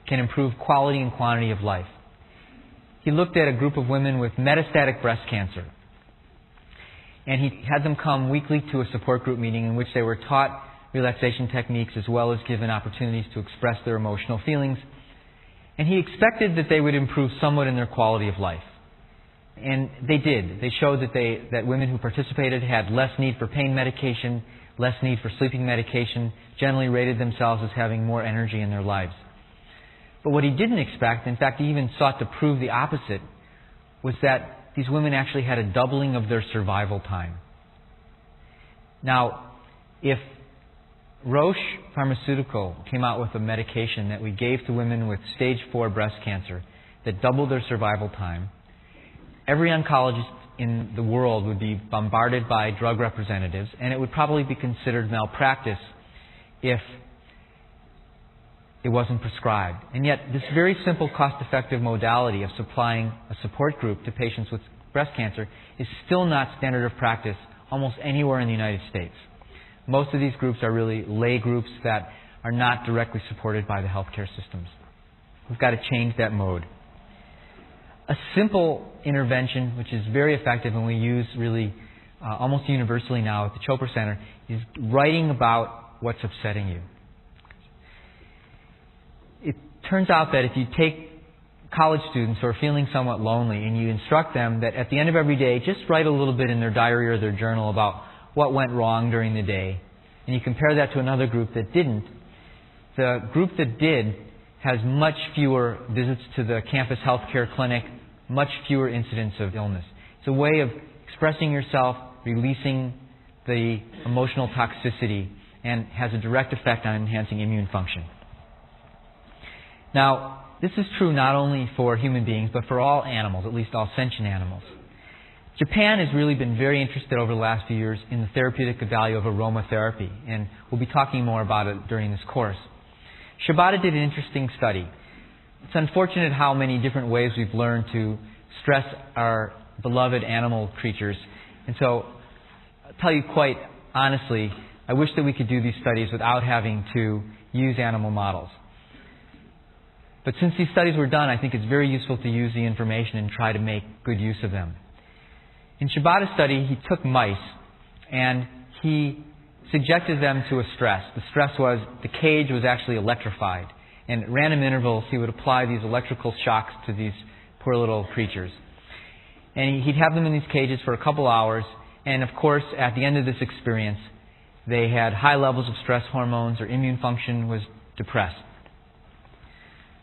can improve quality and quantity of life. He looked at a group of women with metastatic breast cancer. And he had them come weekly to a support group meeting in which they were taught relaxation techniques as well as given opportunities to express their emotional feelings. And he expected that they would improve somewhat in their quality of life. And they did. They showed that women who participated had less need for pain medication, less need for sleeping medication, generally rated themselves as having more energy in their lives. But what he didn't expect, in fact, he even sought to prove the opposite, was that these women actually had a doubling of their survival time. Now, if Roche Pharmaceutical came out with a medication that we gave to women with stage 4 breast cancer that doubled their survival time, every oncologist in the world would be bombarded by drug representatives, and it would probably be considered malpractice if it wasn't prescribed. And yet, this very simple, cost-effective modality of supplying a support group to patients with breast cancer is still not standard of practice almost anywhere in the United States. Most of these groups are really lay groups that are not directly supported by the healthcare systems. We've got to change that mode. A simple intervention, which is very effective and we use really almost universally now at the Chopra Center, is writing about what's upsetting you. It turns out that if you take college students who are feeling somewhat lonely and you instruct them that at the end of every day, just write a little bit in their diary or their journal about what went wrong during the day, and you compare that to another group that didn't, the group that did has much fewer visits to the campus healthcare clinic, much fewer incidents of illness. It's a way of expressing yourself, releasing the emotional toxicity, and has a direct effect on enhancing immune function. Now, this is true not only for human beings, but for all animals, at least all sentient animals. Japan has really been very interested over the last few years in the therapeutic value of aromatherapy, and we'll be talking more about it during this course. Shibata did an interesting study. It's unfortunate how many different ways we've learned to stress our beloved animal creatures. And so, I'll tell you quite honestly, I wish that we could do these studies without having to use animal models. But since these studies were done, I think it's very useful to use the information and try to make good use of them. In Shibata's study, he took mice and he subjected them to a stress. The stress was the cage was actually electrified. And at random intervals, he would apply these electrical shocks to these poor little creatures. And he'd have them in these cages for a couple hours. And of course, at the end of this experience, they had high levels of stress hormones, their immune function was depressed.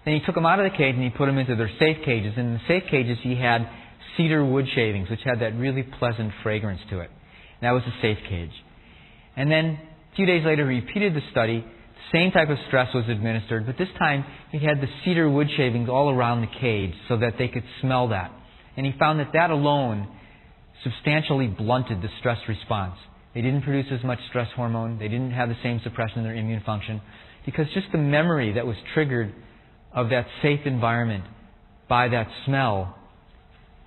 Then he took them out of the cage and he put them into their safe cages. And in the safe cages, he had cedar wood shavings, which had that really pleasant fragrance to it. And that was a safe cage. And then a few days later, he repeated the study. Same type of stress was administered, but this time he had the cedar wood shavings all around the cage so that they could smell that. And he found that that alone substantially blunted the stress response. They didn't produce as much stress hormone. They didn't have the same suppression in their immune function because just the memory that was triggered of that safe environment by that smell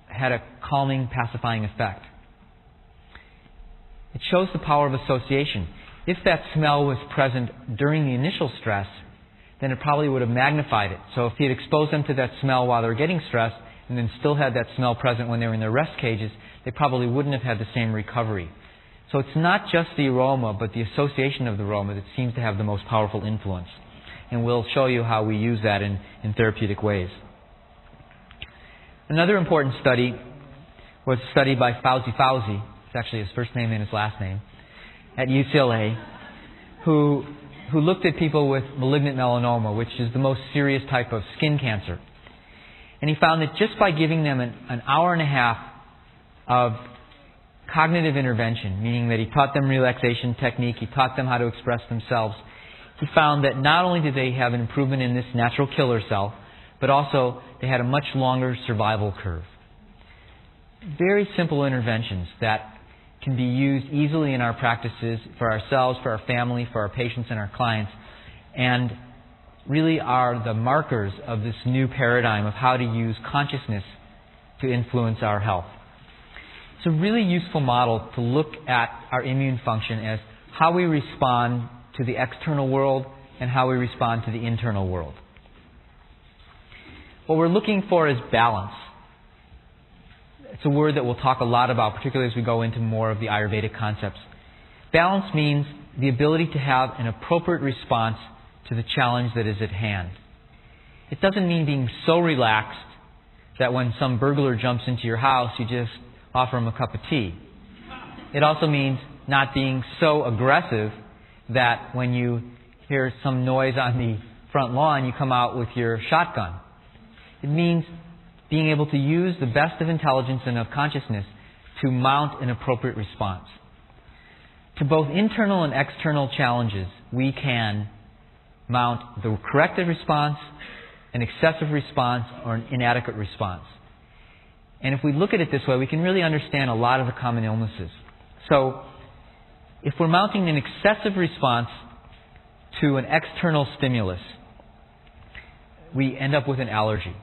had a calming, pacifying effect. It shows the power of association. If that smell was present during the initial stress, then it probably would have magnified it. So if he had exposed them to that smell while they were getting stressed and then still had that smell present when they were in their rest cages, they probably wouldn't have had the same recovery. So it's not just the aroma, but the association of the aroma that seems to have the most powerful influence. And we'll show you how we use that in therapeutic ways. Another important study was a study by Fauzi. It's actually his first name and his last name, at UCLA, who looked at people with malignant melanoma, which is the most serious type of skin cancer. And he found that just by giving them an hour and a half of cognitive intervention, meaning that he taught them relaxation technique, he taught them how to express themselves, he found that not only did they have an improvement in this natural killer cell, but also they had a much longer survival curve. Very simple interventions that can be used easily in our practices for ourselves, for our family, for our patients and our clients, and really are the markers of this new paradigm of how to use consciousness to influence our health. It's a really useful model to look at our immune function as how we respond to the external world and how we respond to the internal world. what we're looking for is balance. It's a word that we'll talk a lot about, particularly as we go into more of the Ayurvedic concepts. Balance means the ability to have an appropriate response to the challenge that is at hand. It doesn't mean being so relaxed that when some burglar jumps into your house, you just offer him a cup of tea. It also means not being so aggressive that when you hear some noise on the front lawn, you come out with your shotgun. It means being able to use the best of intelligence and of consciousness to mount an appropriate response. To both internal and external challenges, we can mount the corrective response, an excessive response, or an inadequate response. And if we look at it this way, we can really understand a lot of the common illnesses. So, if we're mounting an excessive response to an external stimulus, we end up with an allergy.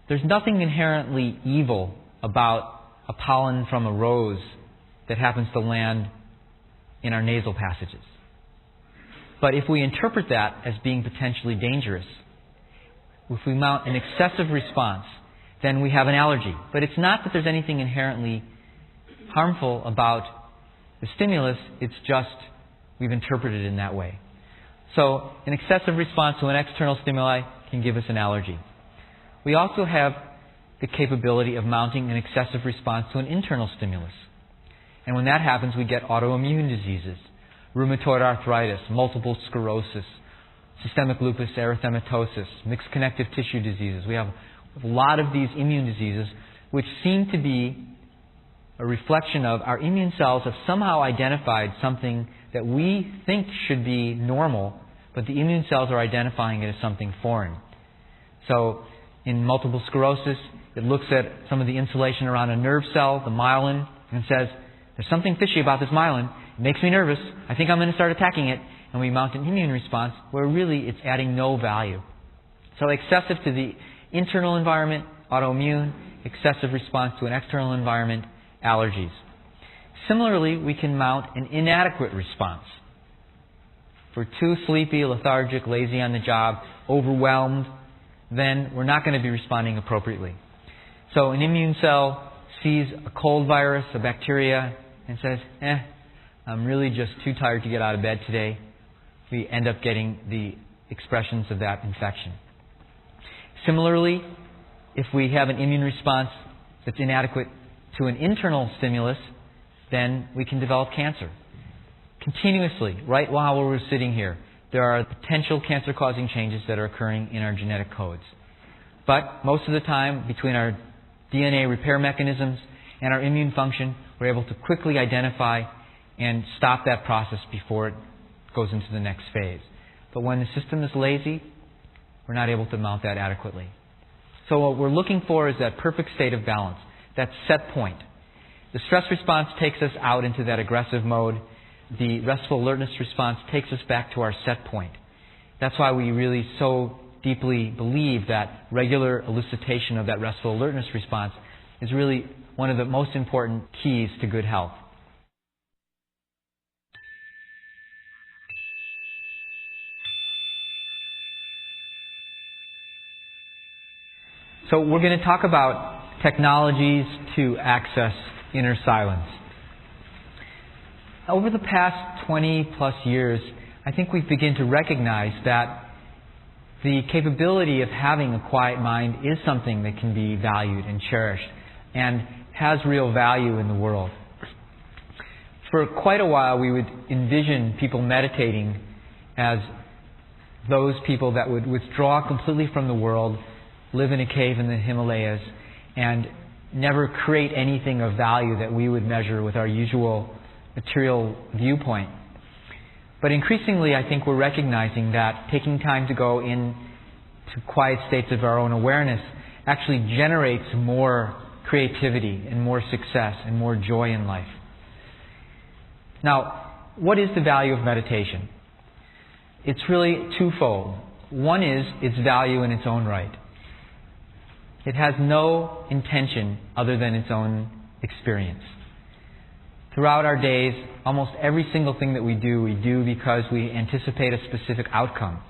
There's nothing inherently evil about a pollen from a rose that happens to land in our nasal passages. But if we interpret that as being potentially dangerous, if we mount an excessive response, then we have an allergy. But it's not that there's anything inherently harmful about the stimulus, it's just we've interpreted it in that way. So an excessive response to an external stimuli can give us an allergy. We also have the capability of mounting an excessive response to an internal stimulus. And when that happens, we get autoimmune diseases, rheumatoid arthritis, multiple sclerosis, systemic lupus erythematosus, mixed connective tissue diseases. We have a lot of these immune diseases which seem to be a reflection of our immune cells have somehow identified something that we think should be normal, but the immune cells are identifying it as something foreign. So in multiple sclerosis, it looks at some of the insulation around a nerve cell, the myelin, and says, there's something fishy about this myelin. It makes me nervous. I think I'm going to start attacking it. And we mount an immune response where really it's adding no value. So excessive to the internal environment, autoimmune, excessive response to an external environment, allergies. Similarly, we can mount an inadequate response. If we're too sleepy, lethargic, lazy on the job, overwhelmed, then we're not going to be responding appropriately. So an immune cell sees a cold virus, a bacteria, and says, I'm really just too tired to get out of bed today. We end up getting the expressions of that infection. Similarly, if we have an immune response that's inadequate to an internal stimulus, then we can develop cancer. Continuously, right while we're sitting here, there are potential cancer-causing changes that are occurring in our genetic codes. But most of the time, between our DNA repair mechanisms and our immune function, we're able to quickly identify and stop that process before it goes into the next phase. But when the system is lazy, we're not able to mount that adequately. So what we're looking for is that perfect state of balance, that set point. The stress response takes us out into that aggressive mode. The restful alertness response takes us back to our set point. That's why we really so deeply believe that regular elicitation of that restful alertness response is really one of the most important keys to good health. So we're going to talk about technologies to access inner silence. Over the past 20 plus years, I think we've begun to recognize that the capability of having a quiet mind is something that can be valued and cherished and has real value in the world. For quite a while, we would envision people meditating as those people that would withdraw completely from the world, live in a cave in the Himalayas, and never create anything of value that we would measure with our usual material viewpoint. But increasingly, I think we're recognizing that taking time to go into quiet states of our own awareness actually generates more creativity and more success and more joy in life. Now, what is the value of meditation? It's really twofold. One is its value in its own right. It has no intention other than its own experience. Throughout our days, almost every single thing that we do because we anticipate a specific outcome.